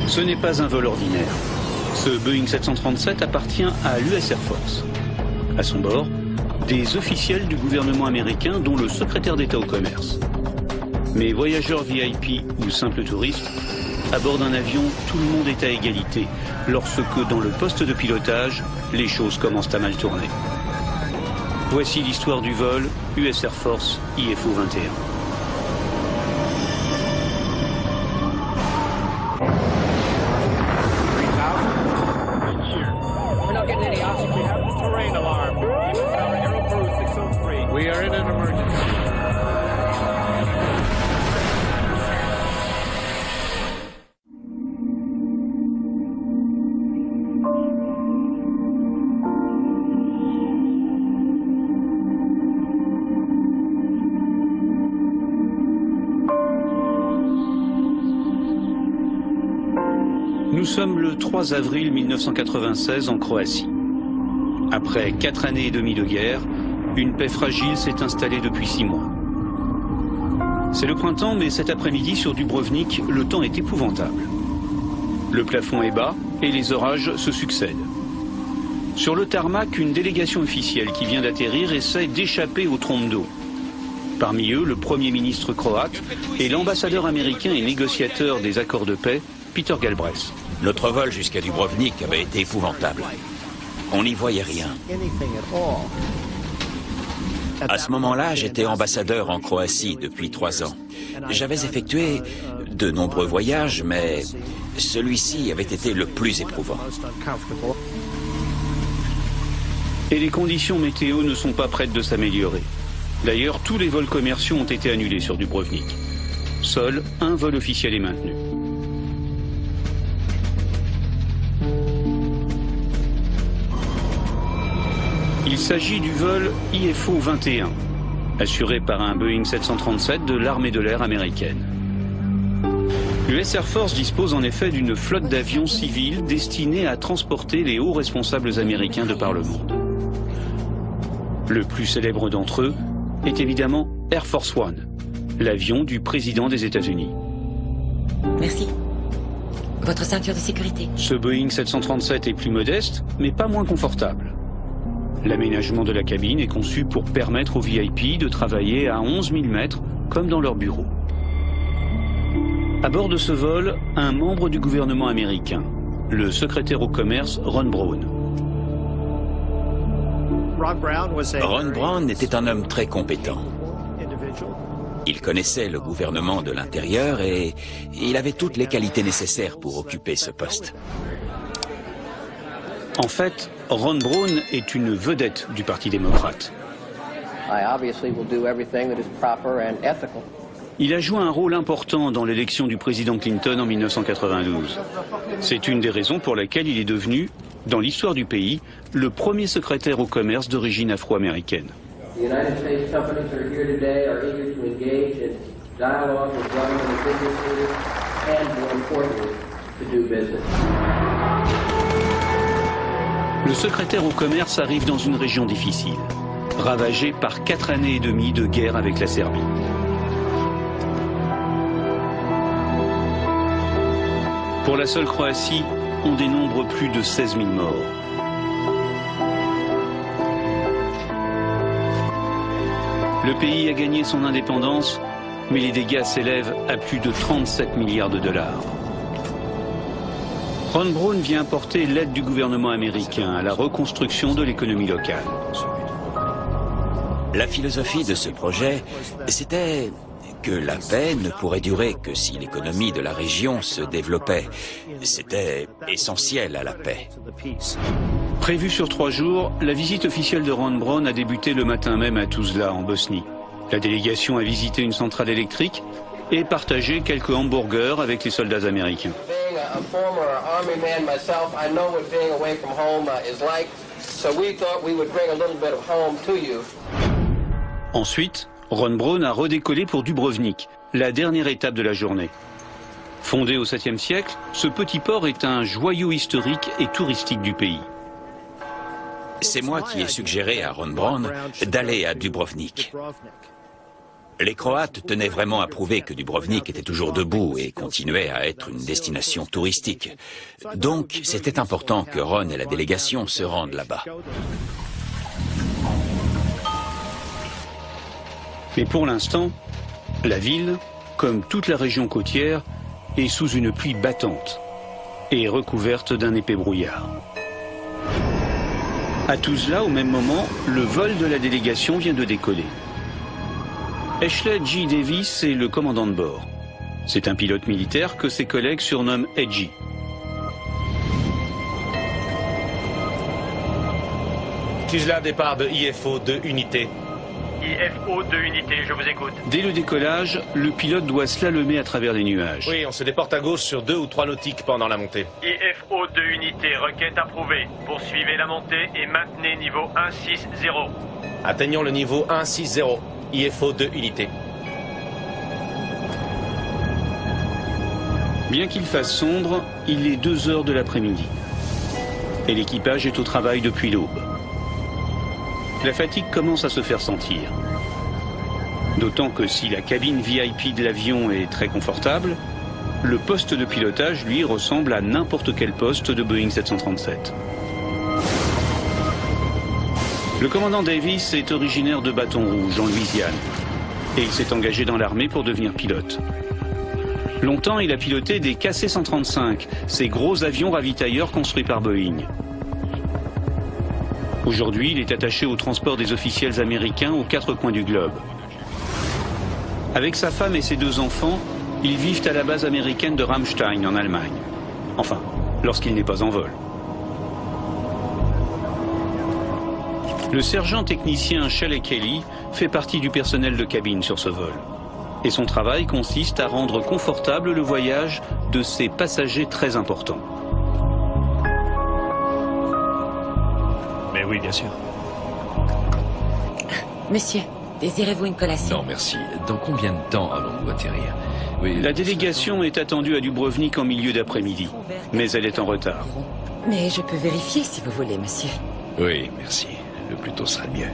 Ce n'est pas un vol ordinaire. Ce Boeing 737 appartient à l'US Air Force. À son bord, des officiels du gouvernement américain, dont le secrétaire d'État au commerce. Mais voyageurs VIP ou simples touristes, à bord d'un avion, tout le monde est à égalité, lorsque dans le poste de pilotage, les choses commencent à mal tourner. Voici l'histoire du vol US Air Force IFO 21. Nous sommes le 3 avril 1996 en Croatie. Après 4 années et demie de guerre, une paix fragile s'est installée depuis 6 mois. C'est le printemps, mais cet après-midi sur Dubrovnik, le temps est épouvantable. Le plafond est bas et les orages se succèdent. Sur le tarmac, une délégation officielle qui vient d'atterrir essaie d'échapper aux trompes d'eau. Parmi eux, le Premier ministre croate et l'ambassadeur américain et négociateur des accords de paix, Peter Galbraith. Notre vol jusqu'à Dubrovnik avait été épouvantable. On n'y voyait rien. À ce moment-là, j'étais ambassadeur en Croatie depuis 3 ans. J'avais effectué de nombreux voyages, mais celui-ci avait été le plus éprouvant. Et les conditions météo ne sont pas prêtes de s'améliorer. D'ailleurs, tous les vols commerciaux ont été annulés sur Dubrovnik. Seul un vol officiel est maintenu. Il s'agit du vol IFO 21, assuré par un Boeing 737 de l'armée de l'air américaine. L'US Air Force dispose en effet d'une flotte d'avions civils destinés à transporter les hauts responsables américains de par le monde. Le plus célèbre d'entre eux est évidemment Air Force One, l'avion du président des États-Unis. Merci. Votre ceinture de sécurité. Ce Boeing 737 est plus modeste, mais pas moins confortable. L'aménagement de la cabine est conçu pour permettre aux VIP de travailler à 11 000 mètres, comme dans leur bureau. À bord de ce vol, un membre du gouvernement américain, le secrétaire au commerce Ron Brown. Ron Brown était un homme très compétent. Il connaissait le gouvernement de l'intérieur et il avait toutes les qualités nécessaires pour occuper ce poste. En fait, Ron Brown est une vedette du Parti démocrate. Il a joué un rôle important dans l'élection du président Clinton en 1992. C'est une des raisons pour laquelle il est devenu, dans l'histoire du pays, le premier secrétaire au commerce d'origine afro-américaine. Le secrétaire au commerce arrive dans une région difficile, ravagée par 4 années et demie de guerre avec la Serbie. Pour la seule Croatie, on dénombre plus de 16 000 morts. Le pays a gagné son indépendance, mais les dégâts s'élèvent à plus de 37 milliards de dollars. Ron Brown vient apporter l'aide du gouvernement américain à la reconstruction de l'économie locale. La philosophie de ce projet, c'était que la paix ne pourrait durer que si l'économie de la région se développait. C'était essentiel à la paix. Prévue sur 3 jours, la visite officielle de Ron Brown a débuté le matin même à Tuzla, en Bosnie. La délégation a visité une centrale électrique et partagé quelques hamburgers avec les soldats américains. A former Army man myself, I know what being away from home is like, so we thought we would bring a little bit of home to you. Ensuite, Ron Brown a redécollé pour Dubrovnik, la dernière étape de la journée. Fondé au 7e siècle, ce petit port est un joyau historique et touristique du pays. C'est moi qui ai suggéré à Ron Brown d'aller à Dubrovnik. Les Croates tenaient vraiment à prouver que Dubrovnik était toujours debout et continuait à être une destination touristique. Donc, c'était important que Ron et la délégation se rendent là-bas. Mais pour l'instant, la ville, comme toute la région côtière, est sous une pluie battante et recouverte d'un épais brouillard. À Tuzla, au même moment, le vol de la délégation vient de décoller. Ashley G. Davis est le commandant de bord. C'est un pilote militaire que ses collègues surnomment Edgy. Tuzla, départ de IFO 2 unités. IFO 2 unités, je vous écoute. Dès le décollage, le pilote doit slalomer à travers les nuages. Oui, on se déporte à gauche sur 2 ou 3 nautiques pendant la montée. IFO 2 unités, requête approuvée. Poursuivez la montée et maintenez niveau 160. Atteignons le niveau 160. IFO 2 unités. Bien qu'il fasse sombre, il est 2 heures de l'après-midi. Et l'équipage est au travail depuis l'aube. La fatigue commence à se faire sentir. D'autant que si la cabine VIP de l'avion est très confortable, le poste de pilotage, lui, ressemble à n'importe quel poste de Boeing 737. Le commandant Davis est originaire de Bâton Rouge, en Louisiane, et il s'est engagé dans l'armée pour devenir pilote. Longtemps, il a piloté des KC-135, ces gros avions ravitailleurs construits par Boeing. Aujourd'hui, il est attaché au transport des officiels américains aux 4 coins du globe. Avec sa femme et ses 2 enfants, ils vivent à la base américaine de Ramstein, en Allemagne. Enfin, lorsqu'il n'est pas en vol. Le sergent technicien Shelley Kelly fait partie du personnel de cabine sur ce vol. Et son travail consiste à rendre confortable le voyage de ces passagers très importants. Mais oui, bien sûr. Monsieur, désirez-vous une collation? Non, merci. Dans combien de temps allons-nous atterrir? Oui. La délégation est attendue à Dubrovnik en milieu d'après-midi, mais elle est en retard. Mais je peux vérifier si vous voulez, monsieur. Oui, merci. Le plus tôt sera le mieux.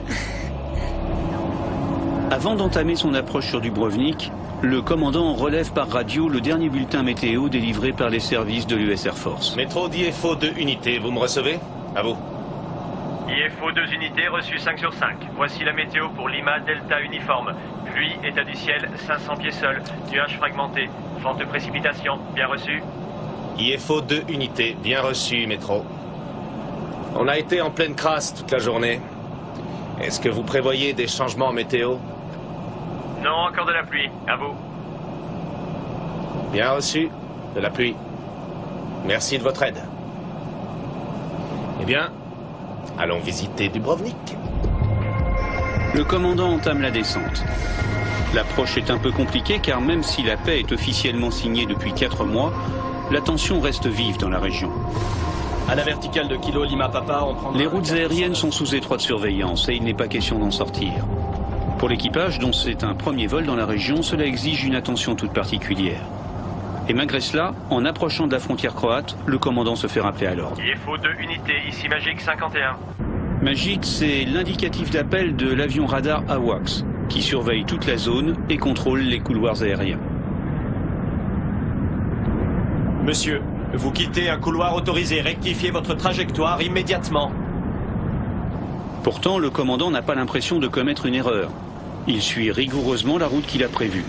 Avant d'entamer son approche sur Dubrovnik, le commandant relève par radio le dernier bulletin météo délivré par les services de l'US Air Force. Métro d'IFO 2 unités, vous me recevez? À vous. IFO 2 unités, reçu 5 sur 5. Voici la météo pour Lima Delta uniforme. Pluie, état du ciel, 500 pieds sol. Nuages fragmentés. Forte précipitation, bien reçu. IFO 2 unités, bien reçu, métro. On a été en pleine crasse toute la journée. Est-ce que vous prévoyez des changements météo? Non, encore de la pluie. À vous. Bien reçu. De la pluie. Merci de votre aide. Eh bien, allons visiter Dubrovnik. Le commandant entame la descente. L'approche est un peu compliquée car même si la paix est officiellement signée depuis 4 mois, la tension reste vive dans la région. À la verticale de Kilo Lima Papa, on prend... Les routes aériennes sont sous étroite surveillance et il n'est pas question d'en sortir. Pour l'équipage, dont c'est un premier vol dans la région, cela exige une attention toute particulière. Et malgré cela, en approchant de la frontière croate, le commandant se fait rappeler à l'ordre. IFO 2 unités, ici Magic 51. Magic, c'est l'indicatif d'appel de l'avion radar AWACS, qui surveille toute la zone et contrôle les couloirs aériens. Monsieur, vous quittez un couloir autorisé. Rectifiez votre trajectoire immédiatement. Pourtant, le commandant n'a pas l'impression de commettre une erreur. Il suit rigoureusement la route qu'il a prévue.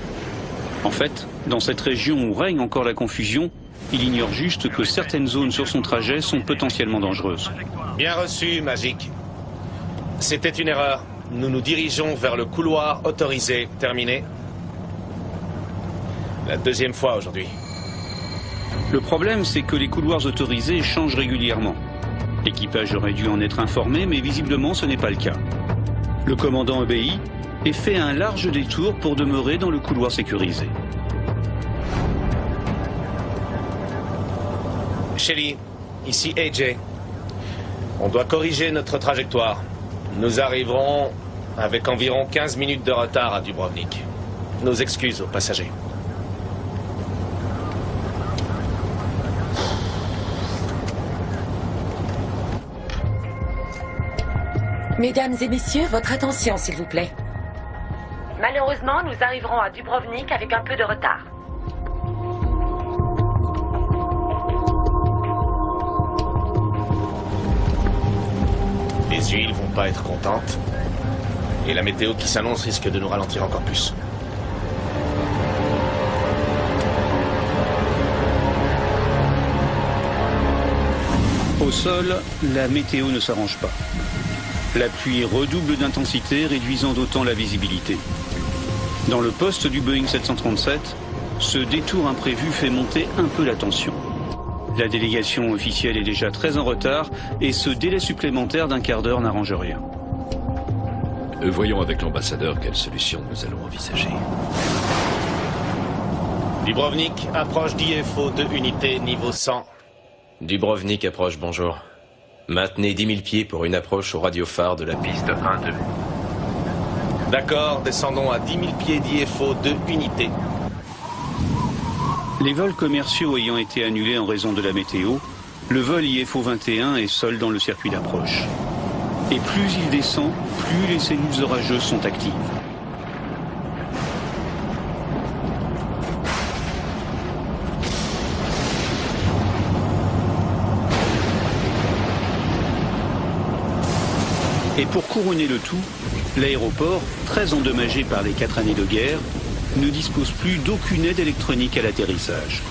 En fait, dans cette région où règne encore la confusion, il ignore juste que certaines zones sur son trajet sont potentiellement dangereuses. Bien reçu, Magic. C'était une erreur. Nous nous dirigeons vers le couloir autorisé. Terminé. La 2e fois aujourd'hui. Le problème, c'est que les couloirs autorisés changent régulièrement. L'équipage aurait dû en être informé, mais visiblement ce n'est pas le cas. Le commandant obéit et fait un large détour pour demeurer dans le couloir sécurisé. Shelly, ici AJ. On doit corriger notre trajectoire. Nous arriverons avec environ 15 minutes de retard à Dubrovnik. Nos excuses aux passagers. Mesdames et messieurs, votre attention, s'il vous plaît. Malheureusement, nous arriverons à Dubrovnik avec un peu de retard. Les huiles vont pas être contentes. Et la météo qui s'annonce risque de nous ralentir encore plus. Au sol, la météo ne s'arrange pas. La pluie redouble d'intensité, réduisant d'autant la visibilité. Dans le poste du Boeing 737, ce détour imprévu fait monter un peu la tension. La délégation officielle est déjà très en retard et ce délai supplémentaire d'1 quart d'heure n'arrange rien. Voyons avec l'ambassadeur quelle solution nous allons envisager. Dubrovnik, approche d'IFO 2 unités niveau 100. Dubrovnik approche, bonjour. Maintenez 10 000 pieds pour une approche au radiophare de la piste 1-2. D'accord, descendons à 10 000 pieds d'IFO 2 unités. Les vols commerciaux ayant été annulés en raison de la météo, le vol IFO 21 est seul dans le circuit d'approche. Et plus il descend, plus les cellules orageuses sont actives. Et pour couronner le tout, l'aéroport, très endommagé par les 4 années de guerre, ne dispose plus d'aucune aide électronique à l'atterrissage.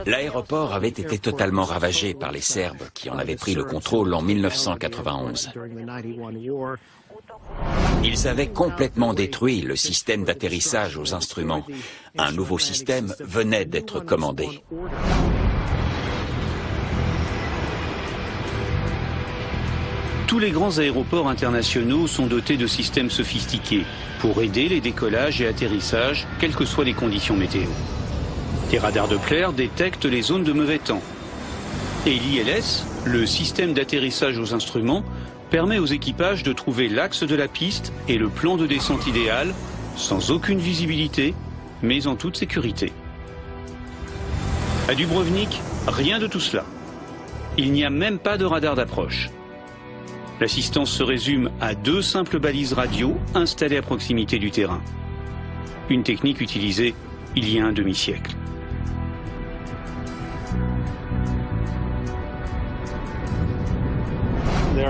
L'aéroport avait été totalement ravagé par les Serbes qui en avaient pris le contrôle en 1991. Ils avaient complètement détruit le système d'atterrissage aux instruments. Un nouveau système venait d'être commandé. Tous les grands aéroports internationaux sont dotés de systèmes sophistiqués pour aider les décollages et atterrissages, quelles que soient les conditions météo. Les radars Doppler détectent les zones de mauvais temps. Et l'ILS, le système d'atterrissage aux instruments, permet aux équipages de trouver l'axe de la piste et le plan de descente idéal, sans aucune visibilité, mais en toute sécurité. À Dubrovnik, rien de tout cela. Il n'y a même pas de radar d'approche. L'assistance se résume à 2 simples balises radio installées à proximité du terrain. Une technique utilisée il y a un demi-siècle.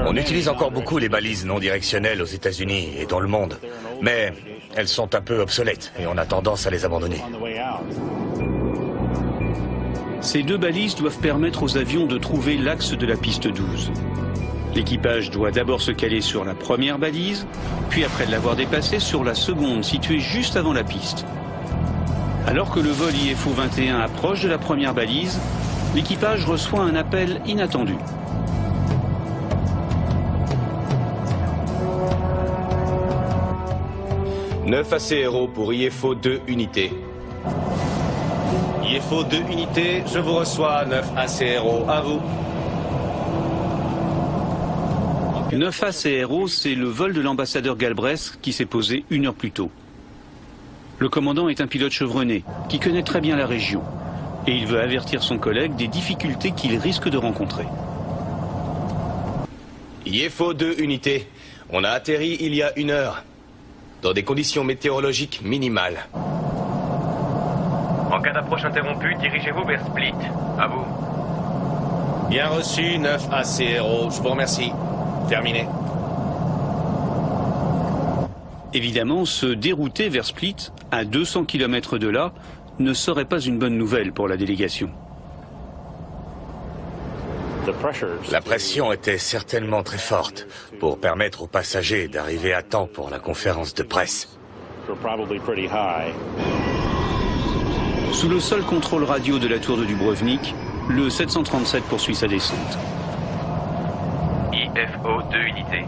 On utilise encore beaucoup les balises non directionnelles aux États-Unis et dans le monde, mais elles sont un peu obsolètes et on a tendance à les abandonner. Ces 2 balises doivent permettre aux avions de trouver l'axe de la piste 12. L'équipage doit d'abord se caler sur la première balise, puis après l'avoir dépassée sur la seconde, située juste avant la piste. Alors que le vol IFO 21 approche de la première balise, l'équipage reçoit un appel inattendu. « 9 ACRO pour IFO 2 unités. IFO 2 unités, je vous reçois, 9 ACRO, à vous. » 9 ACRO, c'est le vol de l'ambassadeur Galbraith qui s'est posé 1 heure plus tôt. Le commandant est un pilote chevronné qui connaît très bien la région et il veut avertir son collègue des difficultés qu'il risque de rencontrer. IFO 2 unités, on a atterri il y a 1 heure, dans des conditions météorologiques minimales. En cas d'approche interrompue, dirigez-vous vers Split. À vous. Bien reçu, 9 ACRO, je vous remercie. Terminé. Évidemment, se dérouter vers Split, à 200 km de là, ne serait pas une bonne nouvelle pour la délégation. La pression était certainement très forte pour permettre aux passagers d'arriver à temps pour la conférence de presse. Sous le seul contrôle radio de la tour de Dubrovnik, le 737 poursuit sa descente. IFO 2 unités.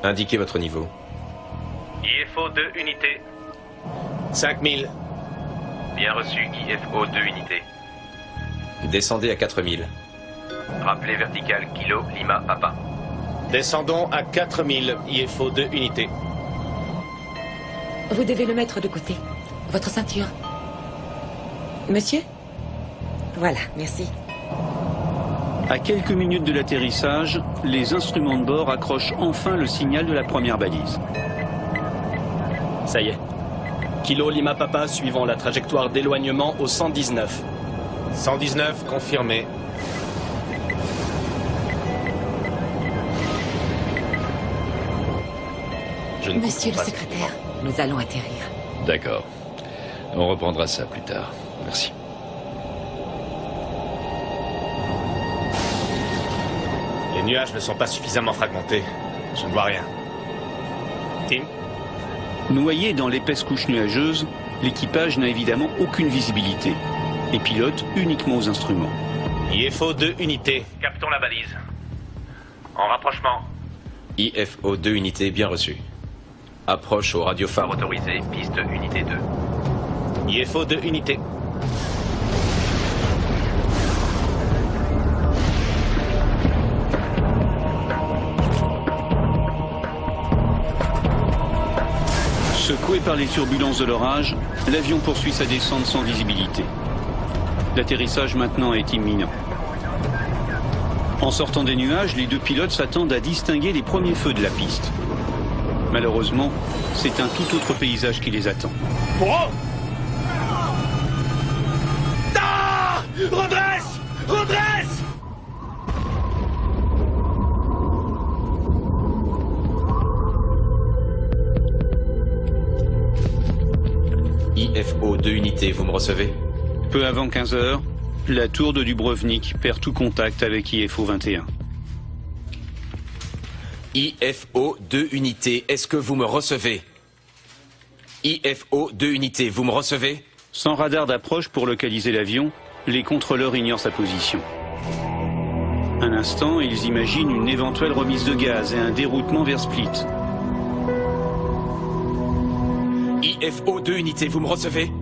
Indiquez votre niveau. IFO 2 unités. 5000. Bien reçu, IFO 2 unités. Descendez à 4000. Rappelez vertical, Kilo, Lima, Papa. Descendons à 4000, IFO 2 unités. Vous devez le mettre de côté. Votre ceinture. Monsieur? Voilà, merci. À quelques minutes de l'atterrissage, les instruments de bord accrochent enfin le signal de la première balise. Ça y est. Kilo Lima Papa suivant la trajectoire d'éloignement au 119. 119, confirmé. Monsieur le secrétaire, nous allons atterrir. D'accord. On reprendra ça plus tard. Merci. Les nuages ne sont pas suffisamment fragmentés. Je ne vois rien. Tim? Noyé dans l'épaisse couche nuageuse, l'équipage n'a évidemment aucune visibilité et pilote uniquement aux instruments. IFO 2 unités. Captons la balise. En rapprochement. IFO 2 unités bien reçu. Approche au radiophare autorisé, piste unité 2. IFO 2 unités. Secoué par les turbulences de l'orage, l'avion poursuit sa descente sans visibilité. L'atterrissage maintenant est imminent. En sortant des nuages, les deux pilotes s'attendent à distinguer les premiers feux de la piste. Malheureusement, c'est un tout autre paysage qui les attend. Oh! Ah! Redresse! Redresse! IFO 2 unités, vous me recevez? Peu avant 15 heures, la tour de Dubrovnik perd tout contact avec IFO 21. IFO 2 unités, est-ce que vous me recevez? IFO 2 unités, vous me recevez? Sans radar d'approche pour localiser l'avion, les contrôleurs ignorent sa position. Un instant, ils imaginent une éventuelle remise de gaz et un déroutement vers Split. IFO 2 unités, vous me recevez?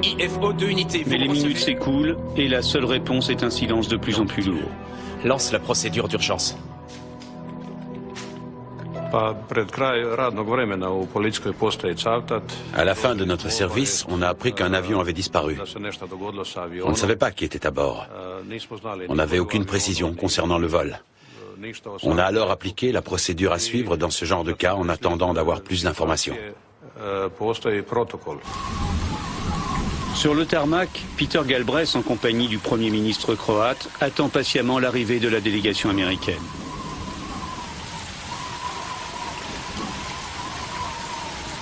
IFO 2 unités, vous Mais me les recevez? minutes s'écoulent et la seule réponse est un silence de plus en plus lourd. Lance la procédure d'urgence. À la fin de notre service, on a appris qu'un avion avait disparu. On ne savait pas qui était à bord. On n'avait aucune précision concernant le vol. On a alors appliqué la procédure à suivre dans ce genre de cas en attendant d'avoir plus d'informations. Sur le tarmac, Peter Galbraith, en compagnie du Premier ministre croate, attend patiemment l'arrivée de la délégation américaine.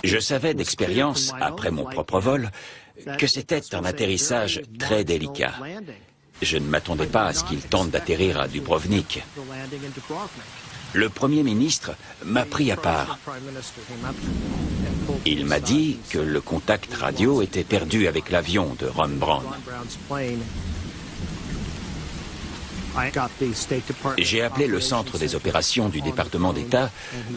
Je savais d'expérience, après mon propre vol, que c'était un atterrissage très délicat. Je ne m'attendais pas à ce qu'il tente d'atterrir à Dubrovnik. Le Premier ministre m'a pris à part. Il m'a dit que le contact radio était perdu avec l'avion de Ron Brown. J'ai appelé le centre des opérations du département d'État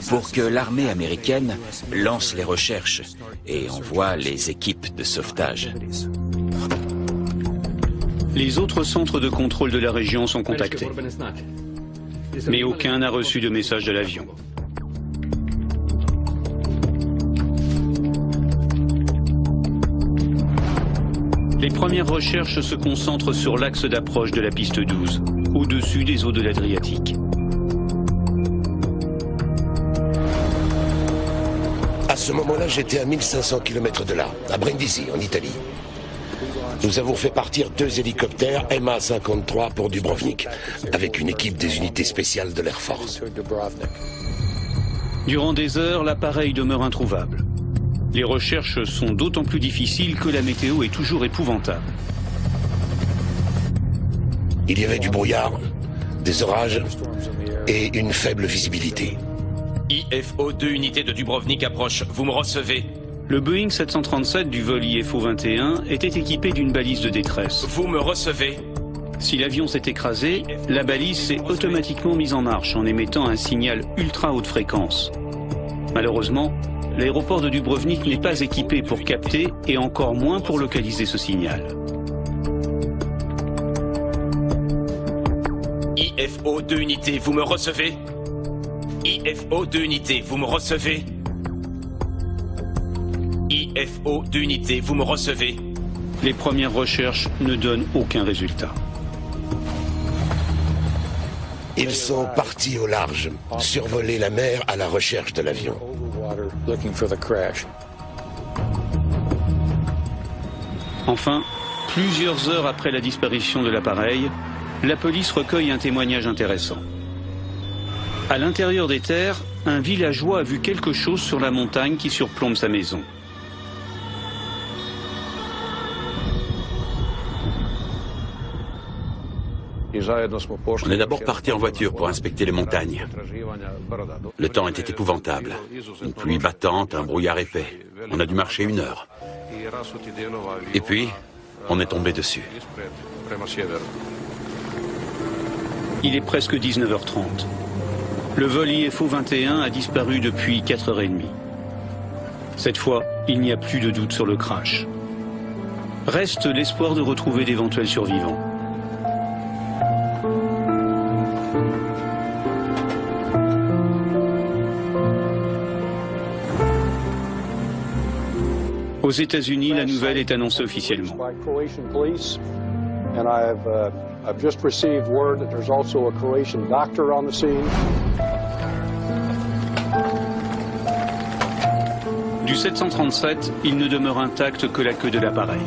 pour que l'armée américaine lance les recherches et envoie les équipes de sauvetage. Les autres centres de contrôle de la région sont contactés. Mais aucun n'a reçu de message de l'avion. Les premières recherches se concentrent sur l'axe d'approche de la piste 12, au-dessus des eaux de l'Adriatique. À ce moment-là, j'étais à 1500 km de là, à Brindisi, en Italie. Nous avons fait partir 2 hélicoptères MA-53 pour Dubrovnik, avec une équipe des unités spéciales de l'Air Force. Durant des heures, l'appareil demeure introuvable. Les recherches sont d'autant plus difficiles que la météo est toujours épouvantable. Il y avait du brouillard, des orages et une faible visibilité. IFO 2 unités de Dubrovnik approche, vous me recevez? Le Boeing 737 du vol IFO 21 était équipé d'une balise de détresse. Vous me recevez? Si l'avion s'est écrasé, la balise s'est automatiquement mise en marche en émettant un signal ultra haute fréquence. Malheureusement, l'aéroport de Dubrovnik n'est pas équipé pour capter et encore moins pour localiser ce signal. IFO 2 unités, vous me recevez? IFO 2 unités, vous me recevez? IFO 2 unités, vous me recevez? les premières recherches ne donnent aucun résultat. Ils sont partis au large, survoler la mer à la recherche de l'avion. Enfin, plusieurs heures après la disparition de l'appareil, la police recueille un témoignage intéressant. À l'intérieur des terres, un villageois a vu quelque chose sur la montagne qui surplombe sa maison. On est d'abord parti en voiture pour inspecter les montagnes. Le temps était épouvantable. Une pluie battante, un brouillard épais. On a dû marcher 1 heure. Et puis, on est tombé dessus. Il est presque 19h30. Le vol IFO 21 a disparu depuis 4h30. Cette fois, il n'y a plus de doute sur le crash. Reste l'espoir de retrouver d'éventuels survivants. Aux États-Unis, la nouvelle est annoncée officiellement. I've just received word that there's also a Croatian doctor on the scene. Du 737, il ne demeure intact que la queue de l'appareil.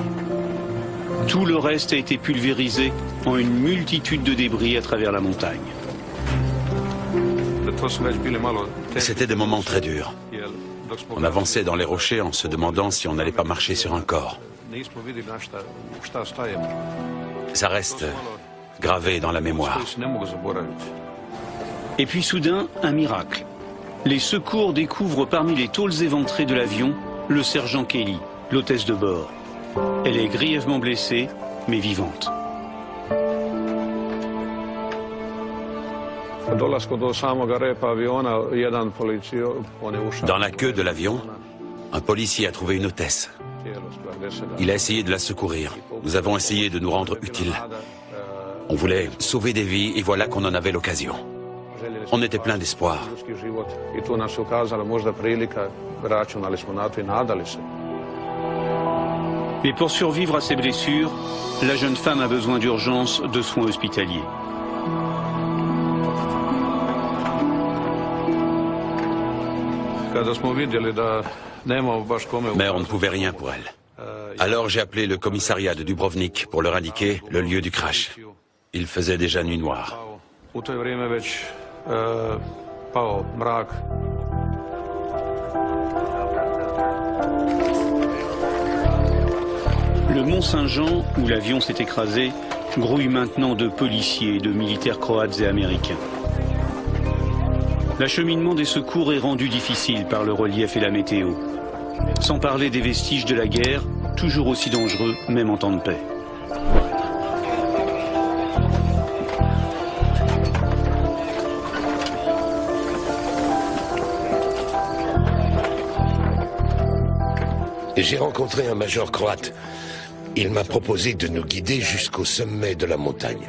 Tout le reste a été pulvérisé en une multitude de débris à travers la montagne. C'était des moments très durs. On avançait dans les rochers en se demandant si on n'allait pas marcher sur un corps. Ça reste gravé dans la mémoire. Et puis soudain, un miracle. Les secours découvrent parmi les tôles éventrées de l'avion le sergent Kelly, l'hôtesse de bord. Elle est grièvement blessée, mais vivante. Dans la queue de l'avion, un policier a trouvé une hôtesse. Il a essayé de la secourir. Nous avons essayé de nous rendre utiles. On voulait sauver des vies et voilà qu'on en avait l'occasion. On était plein d'espoir. Mais pour survivre à ses blessures, la jeune femme a besoin d'urgence de soins hospitaliers. Mais on ne pouvait rien pour elle. Alors j'ai appelé le commissariat de Dubrovnik pour leur indiquer le lieu du crash. Il faisait déjà nuit noire. Le Mont Saint-Jean, où l'avion s'est écrasé, grouille maintenant de policiers et de militaires croates et américains. L'acheminement des secours est rendu difficile par le relief et la météo. Sans parler des vestiges de la guerre, toujours aussi dangereux, même en temps de paix. J'ai rencontré un major croate. Il m'a proposé de nous guider jusqu'au sommet de la montagne.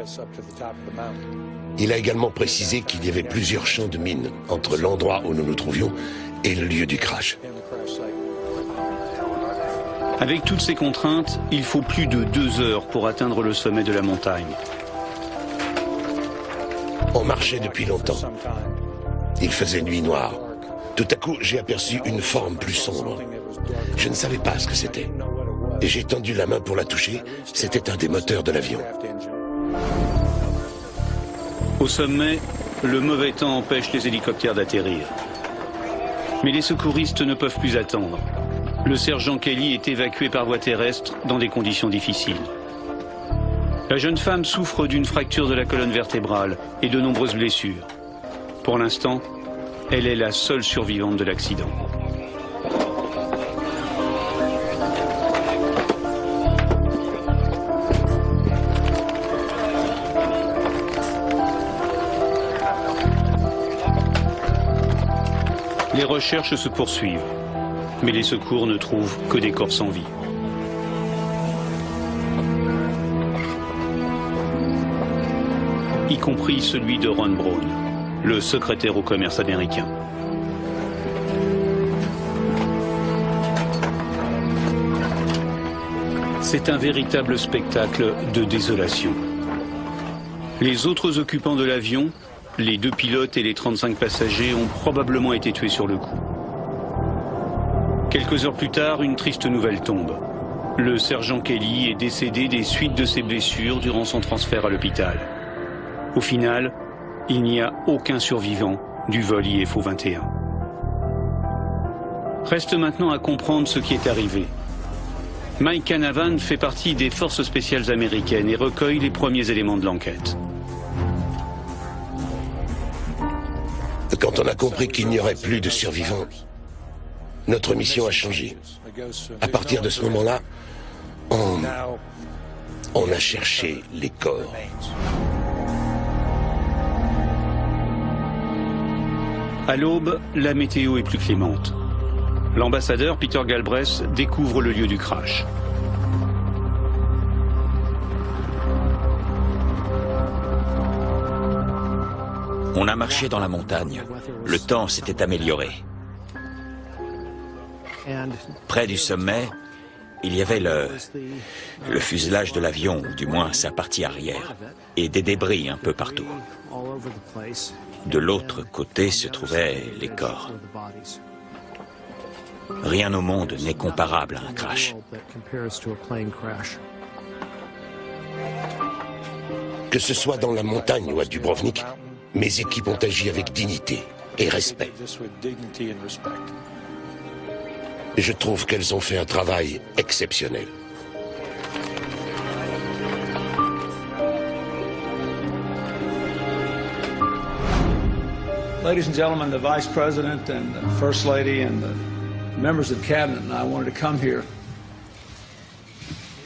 Il a également précisé qu'il y avait plusieurs champs de mines entre l'endroit où nous nous trouvions et le lieu du crash. Avec toutes ces contraintes, il faut plus de 2 heures pour atteindre le sommet de la montagne. On marchait depuis longtemps. Il faisait nuit noire. Tout à coup, j'ai aperçu une forme plus sombre. Je ne savais pas ce que c'était. Et j'ai tendu la main pour la toucher. C'était un des moteurs de l'avion. Au sommet, le mauvais temps empêche les hélicoptères d'atterrir. Mais les secouristes ne peuvent plus attendre. Le sergent Kelly est évacué par voie terrestre dans des conditions difficiles. La jeune femme souffre d'une fracture de la colonne vertébrale et de nombreuses blessures. Pour l'instant, elle est la seule survivante de l'accident. Les recherches se poursuivent, mais les secours ne trouvent que des corps sans vie. Y compris celui de Ron Braun, le secrétaire au commerce américain. C'est un véritable spectacle de désolation. Les autres occupants de l'avion, les 2 pilotes et les 35 passagers, ont probablement été tués sur le coup. Quelques heures plus tard, une triste nouvelle tombe. Le sergent Kelly est décédé des suites de ses blessures durant son transfert à l'hôpital. Au final, il n'y a aucun survivant du vol IFO 21. Reste maintenant à comprendre ce qui est arrivé. Mike Canavan fait partie des forces spéciales américaines et recueille les premiers éléments de l'enquête. Quand on a compris qu'il n'y aurait plus de survivants, notre mission a changé. À partir de ce moment-là, on a cherché les corps. À l'aube, la météo est plus clémente. L'ambassadeur Peter Galbraith découvre le lieu du crash. On a marché dans la montagne. Le temps s'était amélioré. Près du sommet, il y avait le fuselage de l'avion, ou du moins sa partie arrière, et des débris un peu partout. De l'autre côté se trouvaient les corps. Rien au monde n'est comparable à un crash. Que ce soit dans la montagne ou à Dubrovnik, mes équipes ont agi avec dignité et respect. Je trouve qu'elles ont fait un travail exceptionnel. Ladies and gentlemen, the Vice President and the First Lady and the members of Cabinet and I wanted to come here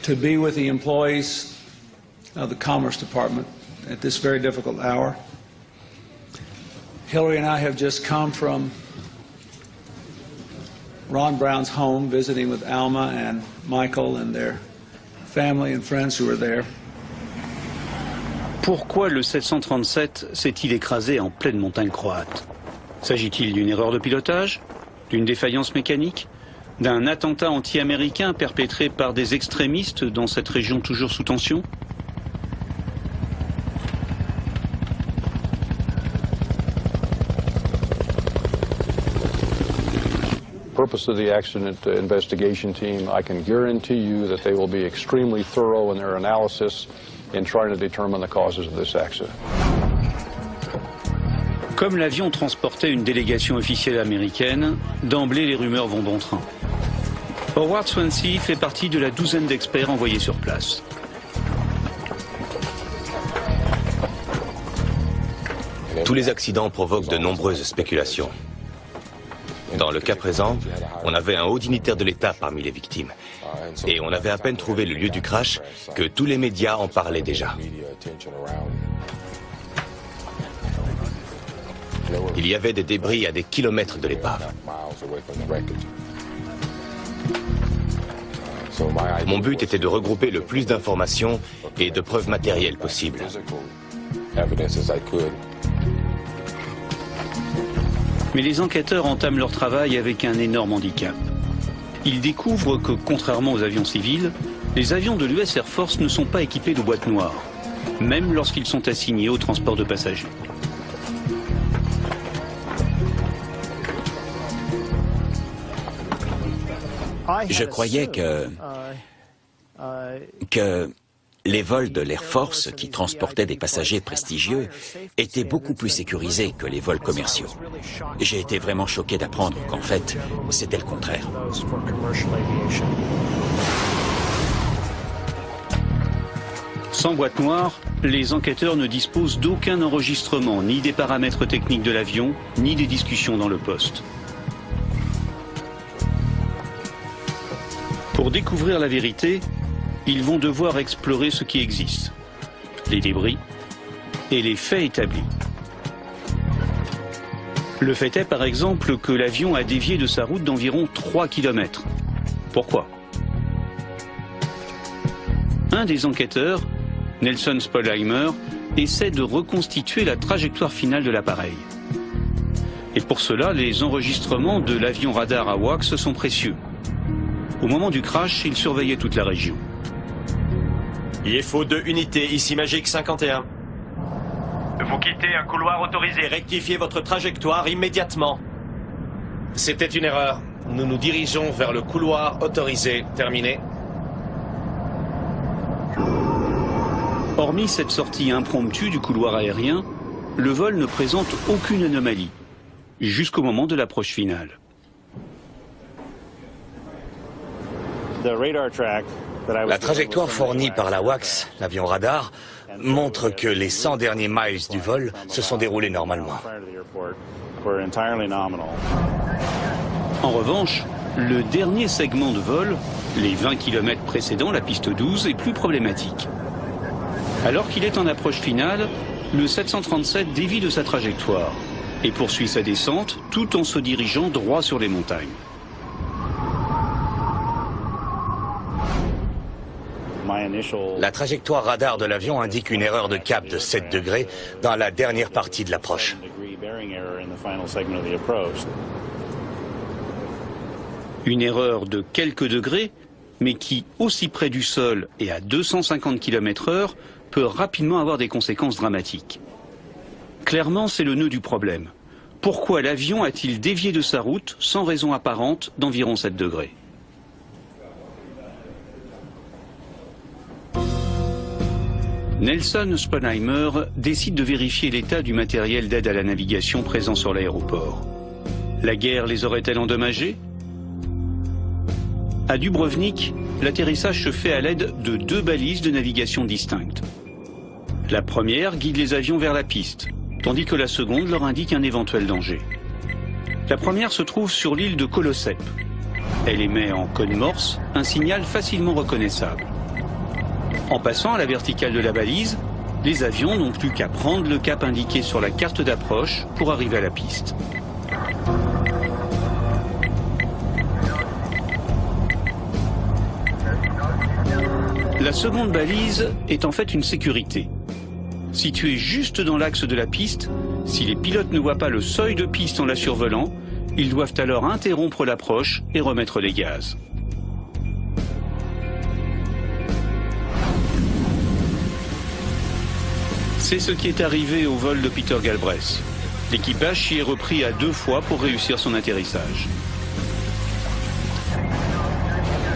to be with the employees of the Commerce Department at this very difficult hour. Hillary and I have just come from Ron Brown's home, visiting with Alma and Michael and their family and friends who were there. Pourquoi le 737 s'est-il écrasé en pleine montagne croate? S'agit-il d'une erreur de pilotage, d'une défaillance mécanique, d'un attentat anti-américain perpétré par des extrémistes dans cette région toujours sous tension? Purpose of the accident investigation team, I can guarantee you that they will be extremely thorough in their analysis in trying to determine the causes of this accident. Comme l'avion transportait une délégation officielle américaine, d'emblée les rumeurs vont bon train. Howard Swansea fait partie de la douzaine d'experts envoyés sur place. Tous les accidents provoquent de nombreuses spéculations. Dans le cas présent, on avait un haut dignitaire de l'État parmi les victimes. Et on avait à peine trouvé le lieu du crash que tous les médias en parlaient déjà. Il y avait des débris à des kilomètres de l'épave. Mon but était de regrouper le plus d'informations et de preuves matérielles possibles. Mais les enquêteurs entament leur travail avec un énorme handicap. Ils découvrent que, contrairement aux avions civils, les avions de l'US Air Force ne sont pas équipés de boîtes noires, même lorsqu'ils sont assignés au transport de passagers. Je croyais que les vols de l'Air Force qui transportaient des passagers prestigieux étaient beaucoup plus sécurisés que les vols commerciaux. J'ai été vraiment choqué d'apprendre qu'en fait, c'était le contraire. Sans boîte noire, les enquêteurs ne disposent d'aucun enregistrement, ni des paramètres techniques de l'avion, ni des discussions dans le poste. Pour découvrir la vérité, ils vont devoir explorer ce qui existe, les débris et les faits établis. Le fait est par exemple que l'avion a dévié de sa route d'environ 3 km. Pourquoi? Un des enquêteurs, Nelson Spollheimer, essaie de reconstituer la trajectoire finale de l'appareil. Et pour cela, les enregistrements de l'avion radar AWACS sont précieux. Au moment du crash, il surveillait toute la région. IFO 2 unités, ici Magic 51. Vous quittez un couloir autorisé. Rectifiez votre trajectoire immédiatement. C'était une erreur. Nous nous dirigeons vers le couloir autorisé. Terminé. Hormis cette sortie impromptue du couloir aérien, le vol ne présente aucune anomalie, jusqu'au moment de l'approche finale. La trajectoire fournie par la WACS, l'avion radar, montre que les 100 derniers miles du vol se sont déroulés normalement. En revanche, le dernier segment de vol, les 20 km précédant la piste 12, est plus problématique. Alors qu'il est en approche finale, le 737 dévie de sa trajectoire et poursuit sa descente tout en se dirigeant droit sur les montagnes. La trajectoire radar de l'avion indique une erreur de cap de 7 degrés dans la dernière partie de l'approche. Une erreur de quelques degrés, mais qui, aussi près du sol et à 250 km/h, peut rapidement avoir des conséquences dramatiques. Clairement, c'est le nœud du problème. Pourquoi l'avion a-t-il dévié de sa route sans raison apparente d'environ 7 degrés ? Nelson Sponheimer décide de vérifier l'état du matériel d'aide à la navigation présent sur l'aéroport. La guerre les aurait-elle endommagés ? À Dubrovnik, l'atterrissage se fait à l'aide de 2 balises de navigation distinctes. La première guide les avions vers la piste, tandis que la seconde leur indique un éventuel danger. La première se trouve sur l'île de Kolosep. Elle émet en code morse un signal facilement reconnaissable. En passant à la verticale de la balise, les avions n'ont plus qu'à prendre le cap indiqué sur la carte d'approche pour arriver à la piste. La seconde balise est en fait une sécurité. Située juste dans l'axe de la piste, si les pilotes ne voient pas le seuil de piste en la survolant, ils doivent alors interrompre l'approche et remettre les gaz. C'est ce qui est arrivé au vol de Peter Galbraith. L'équipage s'y est repris à 2 fois pour réussir son atterrissage.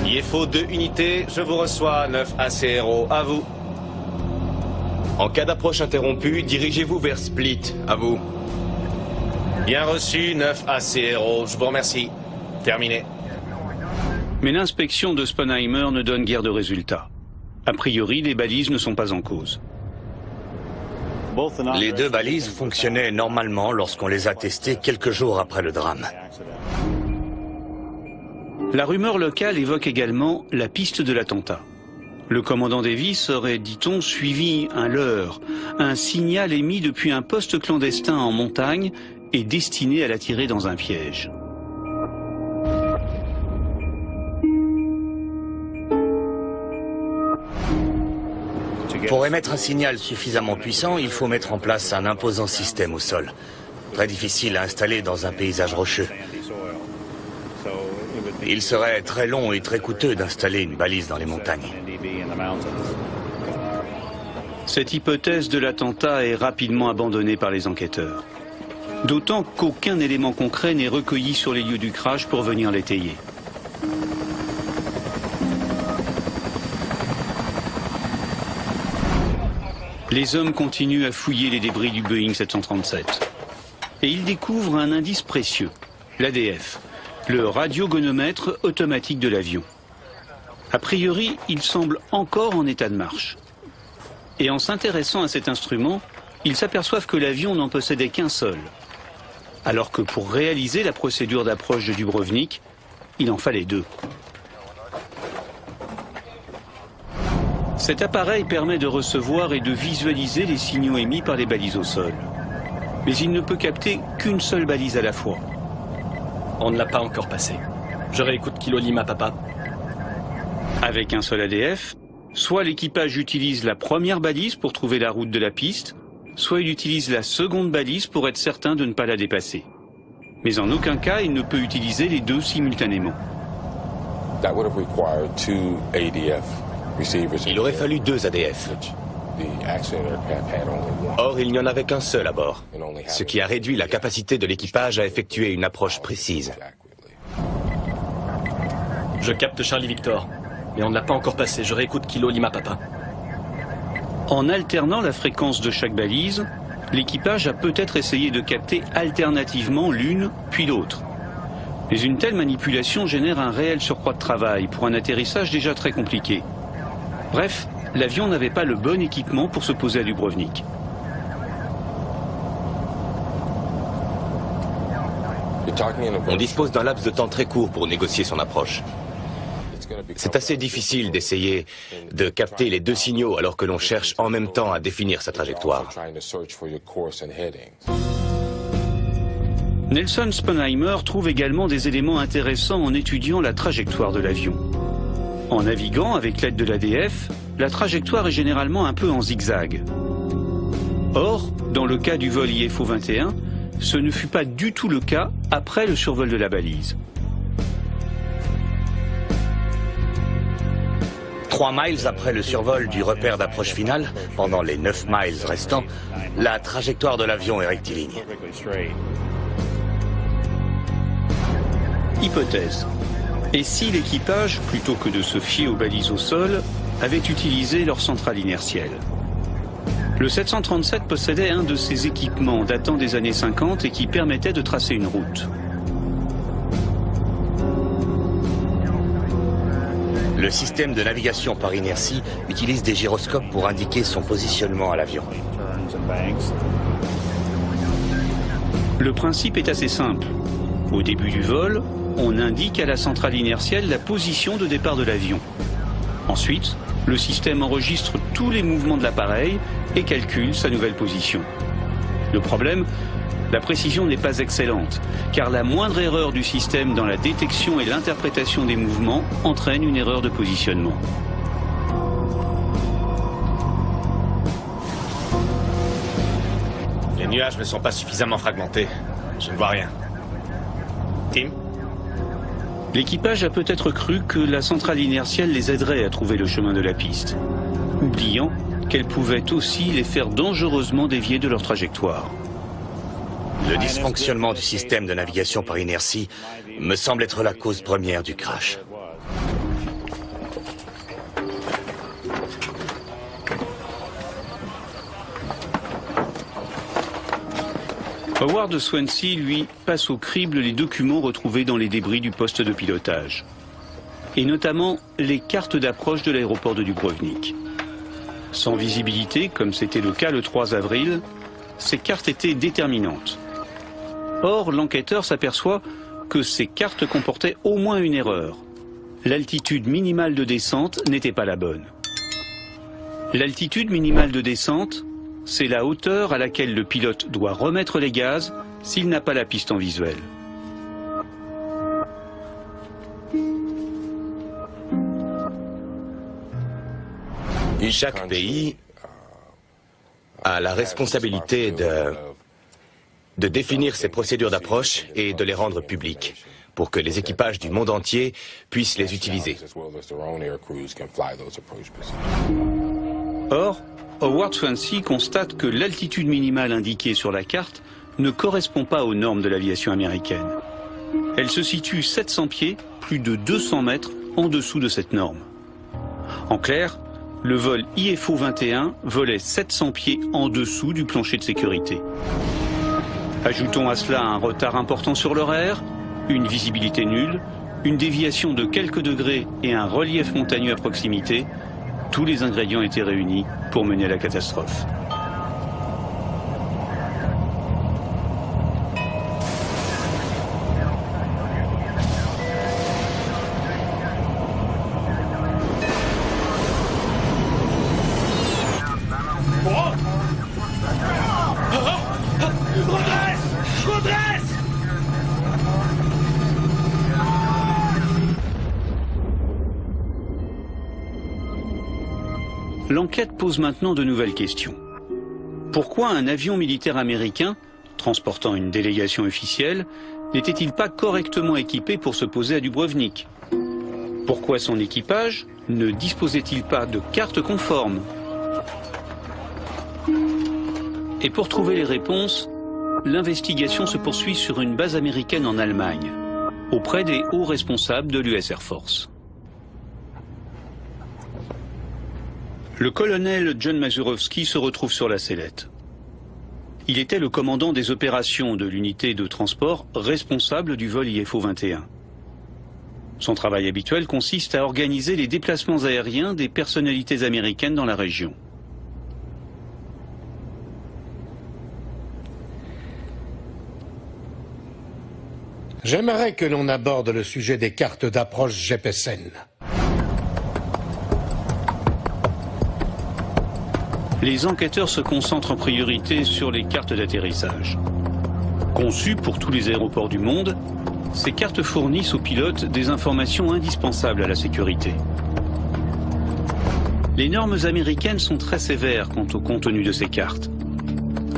IFO 2 unités, je vous reçois, 9 ACRO, à vous. En cas d'approche interrompue, dirigez-vous vers Split, à vous. Bien reçu, 9 ACRO, je vous remercie. Terminé. Mais l'inspection de Sponheimer ne donne guère de résultats. A priori, les balises ne sont pas en cause. Les 2 balises fonctionnaient normalement lorsqu'on les a testées quelques jours après le drame. La rumeur locale évoque également la piste de l'attentat. Le commandant Davis aurait, dit-on, suivi un leurre, un signal émis depuis un poste clandestin en montagne et destiné à l'attirer dans un piège. Pour émettre un signal suffisamment puissant, il faut mettre en place un imposant système au sol. Très difficile à installer dans un paysage rocheux. Il serait très long et très coûteux d'installer une balise dans les montagnes. Cette hypothèse de l'attentat est rapidement abandonnée par les enquêteurs. D'autant qu'aucun élément concret n'est recueilli sur les lieux du crash pour venir l'étayer. Les hommes continuent à fouiller les débris du Boeing 737. Et ils découvrent un indice précieux, l'ADF, le radiogonomètre automatique de l'avion. A priori, il semble encore en état de marche. Et en s'intéressant à cet instrument, ils s'aperçoivent que l'avion n'en possédait qu'un seul. Alors que pour réaliser la procédure d'approche de Dubrovnik, il en fallait 2. Cet appareil permet de recevoir et de visualiser les signaux émis par les balises au sol. Mais il ne peut capter qu'une seule balise à la fois. On ne l'a pas encore passé. Je réécoute Kilo Lima Papa. Avec un seul ADF, soit l'équipage utilise la première balise pour trouver la route de la piste, soit il utilise la seconde balise pour être certain de ne pas la dépasser. Mais en aucun cas, il ne peut utiliser les 2 simultanément. That would have required 2 ADF. Il aurait fallu 2 ADF. Or, il n'y en avait qu'un seul à bord, ce qui a réduit la capacité de l'équipage à effectuer une approche précise. Je capte Charlie Victor, mais on ne l'a pas encore passé. Je réécoute Kilo Lima Papa. En alternant la fréquence de chaque balise, l'équipage a peut-être essayé de capter alternativement l'une puis l'autre. Mais une telle manipulation génère un réel surcroît de travail pour un atterrissage déjà très compliqué. Bref, l'avion n'avait pas le bon équipement pour se poser à Dubrovnik. On dispose d'un laps de temps très court pour négocier son approche. C'est assez difficile d'essayer de capter les 2 signaux alors que l'on cherche en même temps à définir sa trajectoire. Nelson Sponheimer trouve également des éléments intéressants en étudiant la trajectoire de l'avion. En naviguant avec l'aide de l'ADF, la trajectoire est généralement un peu en zigzag. Or, dans le cas du vol IFO 21, ce ne fut pas du tout le cas après le survol de la balise. 3 miles après le survol du repère d'approche finale, pendant les 9 miles restants, la trajectoire de l'avion est rectiligne. Hypothèse. Et si l'équipage, plutôt que de se fier aux balises au sol, avait utilisé leur centrale inertielle? Le 737 possédait un de ces équipements datant des années 50 et qui permettait de tracer une route. Le système de navigation par inertie utilise des gyroscopes pour indiquer son positionnement à l'avion. Le principe est assez simple. Au début du vol, on indique à la centrale inertielle la position de départ de l'avion. Ensuite, le système enregistre tous les mouvements de l'appareil et calcule sa nouvelle position. Le problème, la précision n'est pas excellente, car la moindre erreur du système dans la détection et l'interprétation des mouvements entraîne une erreur de positionnement. Les nuages ne sont pas suffisamment fragmentés. Je ne vois rien. Tim ? L'équipage a peut-être cru que la centrale inertielle les aiderait à trouver le chemin de la piste, oubliant qu'elle pouvait aussi les faire dangereusement dévier de leur trajectoire. Le dysfonctionnement du système de navigation par inertie me semble être la cause première du crash. Howard Swansea, lui, passe au crible les documents retrouvés dans les débris du poste de pilotage, et notamment les cartes d'approche de l'aéroport de Dubrovnik. Sans visibilité, comme c'était le cas le 3 avril, ces cartes étaient déterminantes. Or, l'enquêteur s'aperçoit que ces cartes comportaient au moins une erreur. L'altitude minimale de descente n'était pas la bonne. L'altitude minimale de descente, c'est la hauteur à laquelle le pilote doit remettre les gaz s'il n'a pas la piste en visuel. Chaque pays a la responsabilité de définir ses procédures d'approche et de les rendre publiques pour que les équipages du monde entier puissent les utiliser. Or, Howard Swansea constate que l'altitude minimale indiquée sur la carte ne correspond pas aux normes de l'aviation américaine. Elle se situe 700 pieds, plus de 200 mètres, en dessous de cette norme. En clair, le vol IFO 21 volait 700 pieds en dessous du plancher de sécurité. Ajoutons à cela un retard important sur l'horaire, une visibilité nulle, une déviation de quelques degrés et un relief montagneux à proximité. Tous les ingrédients étaient réunis pour mener à la catastrophe. L'enquête pose maintenant de nouvelles questions. Pourquoi un avion militaire américain, transportant une délégation officielle, n'était-il pas correctement équipé pour se poser à Dubrovnik? Pourquoi son équipage, ne disposait-il pas de cartes conformes? Et pour trouver les réponses, l'investigation se poursuit sur une base américaine en Allemagne, auprès des hauts responsables de l'US Air Force. Le colonel John Mazurovsky se retrouve sur la sellette. Il était le commandant des opérations de l'unité de transport responsable du vol IFO 21. Son travail habituel consiste à organiser les déplacements aériens des personnalités américaines dans la région. J'aimerais que l'on aborde le sujet des cartes d'approche GPSN. Les enquêteurs se concentrent en priorité sur les cartes d'atterrissage. Conçues pour tous les aéroports du monde, ces cartes fournissent aux pilotes des informations indispensables à la sécurité. Les normes américaines sont très sévères quant au contenu de ces cartes.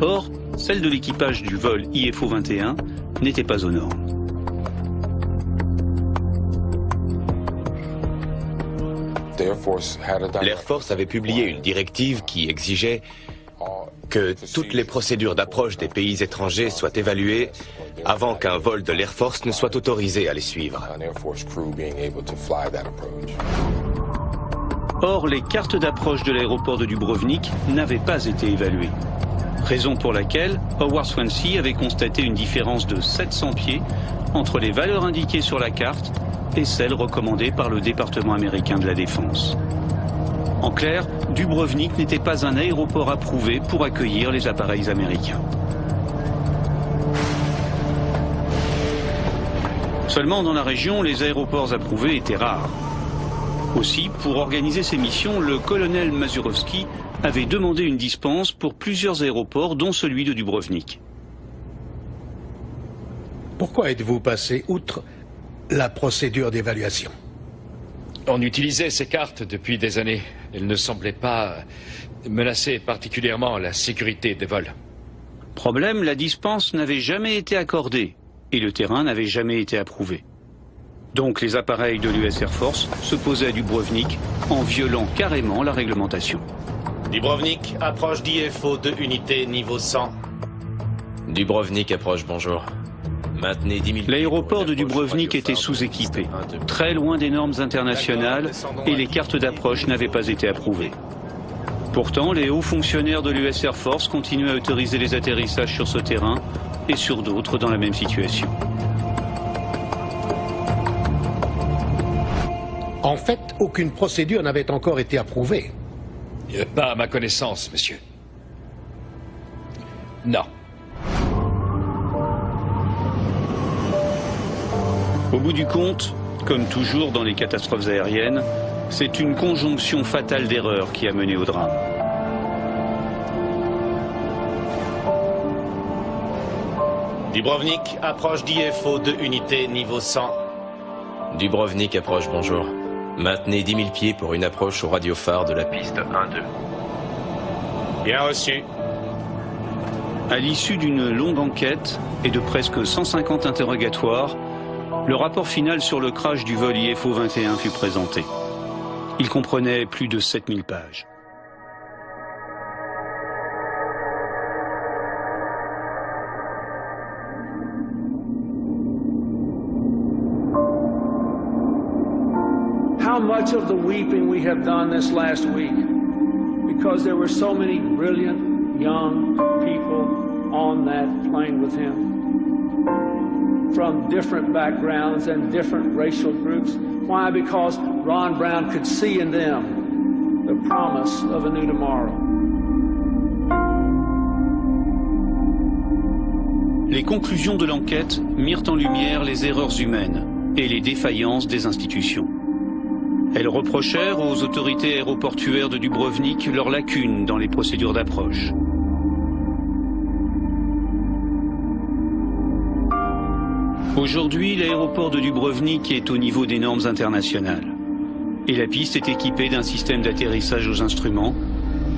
Or, celles de l'équipage du vol IFO 21 n'étaient pas aux normes. L'Air Force avait publié une directive qui exigeait que toutes les procédures d'approche des pays étrangers soient évaluées avant qu'un vol de l'Air Force ne soit autorisé à les suivre. Or, les cartes d'approche de l'aéroport de Dubrovnik n'avaient pas été évaluées. Raison pour laquelle Howard Swansea avait constaté une différence de 700 pieds entre les valeurs indiquées sur la carte et celles recommandées par le département américain de la Défense. En clair, Dubrovnik n'était pas un aéroport approuvé pour accueillir les appareils américains. Seulement dans la région, les aéroports approuvés étaient rares. Aussi, pour organiser ces missions, le colonel Mazurovsky avait demandé une dispense pour plusieurs aéroports, dont celui de Dubrovnik. Pourquoi êtes-vous passé outre la procédure d'évaluation? On utilisait ces cartes depuis des années. Elles ne semblaient pas menacer particulièrement la sécurité des vols. Problème, la dispense n'avait jamais été accordée et le terrain n'avait jamais été approuvé. Donc les appareils de l'US Air Force se posaient à Dubrovnik en violant carrément la réglementation. Dubrovnik, approche d'IFO 2 unités niveau 100. Dubrovnik approche, bonjour. Maintenez 10 000... L'aéroport de Dubrovnik était sous-équipé, très loin des normes internationales, et les cartes d'approche n'avaient pas été approuvées. Pourtant, les hauts fonctionnaires de l'US Air Force continuaient à autoriser les atterrissages sur ce terrain et sur d'autres dans la même situation. En fait, aucune procédure n'avait encore été approuvée. Pas à ma connaissance, monsieur. Non. Au bout du compte, comme toujours dans les catastrophes aériennes, c'est une conjonction fatale d'erreurs qui a mené au drame. Dubrovnik, approche d'IFO 2 unités niveau 100. Dubrovnik approche, bonjour. Maintenez 10 000 pieds pour une approche au radiophare de la piste 1-2. Bien reçu. À l'issue d'une longue enquête et de presque 150 interrogatoires, le rapport final sur le crash du vol IFO 21 fut présenté. Il comprenait plus de 7000 pages. How much of the weeping we have done this last week, because there were so many brilliant young people on that plane with him, from different backgrounds and different racial groups. Why? Because Ron Brown could see in them the promise of a new tomorrow. Les conclusions de l'enquête mirent en lumière les erreurs humaines et les défaillances des institutions. Elles reprochèrent aux autorités aéroportuaires de Dubrovnik leurs lacunes dans les procédures d'approche. Aujourd'hui, l'aéroport de Dubrovnik est au niveau des normes internationales. Et la piste est équipée d'un système d'atterrissage aux instruments,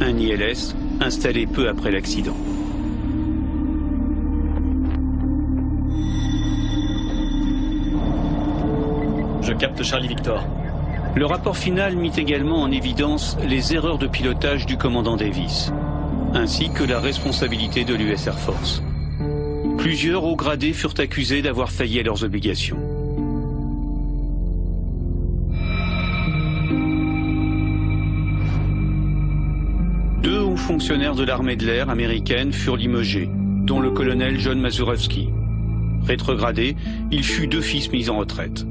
un ILS, installé peu après l'accident. Je capte Charlie Victor. Le rapport final mit également en évidence les erreurs de pilotage du commandant Davis, ainsi que la responsabilité de l'US Air Force. Plusieurs hauts gradés furent accusés d'avoir failli à leurs obligations. Deux hauts fonctionnaires de l'armée de l'air américaine furent limogés, dont le colonel John Mazurowski. Rétrogradé, il fut d'office mis en retraite.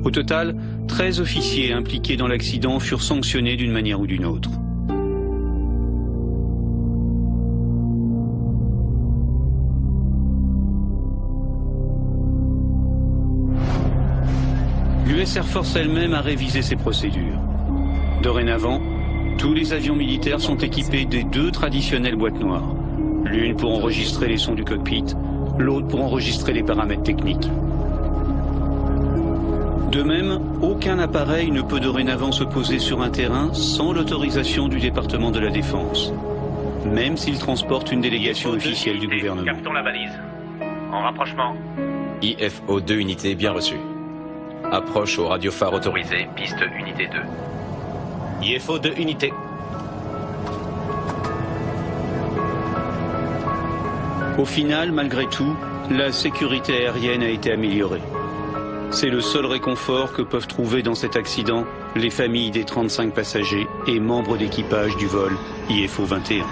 Au total, 13 officiers impliqués dans l'accident furent sanctionnés d'une manière ou d'une autre. L'US Air Force elle-même a révisé ses procédures. Dorénavant, tous les avions militaires sont équipés des deux traditionnelles boîtes noires. L'une pour enregistrer les sons du cockpit, l'autre pour enregistrer les paramètres techniques. De même, aucun appareil ne peut dorénavant se poser sur un terrain sans l'autorisation du département de la Défense, même s'il transporte une délégation officielle du gouvernement. Captons la balise. En rapprochement. IFO 2 unités bien reçues. Approche au radiophare autorisé, piste unité 2. IFO 2 unités. Au final, malgré tout, la sécurité aérienne a été améliorée. C'est le seul réconfort que peuvent trouver dans cet accident les familles des 35 passagers et membres d'équipage du vol IFO 21.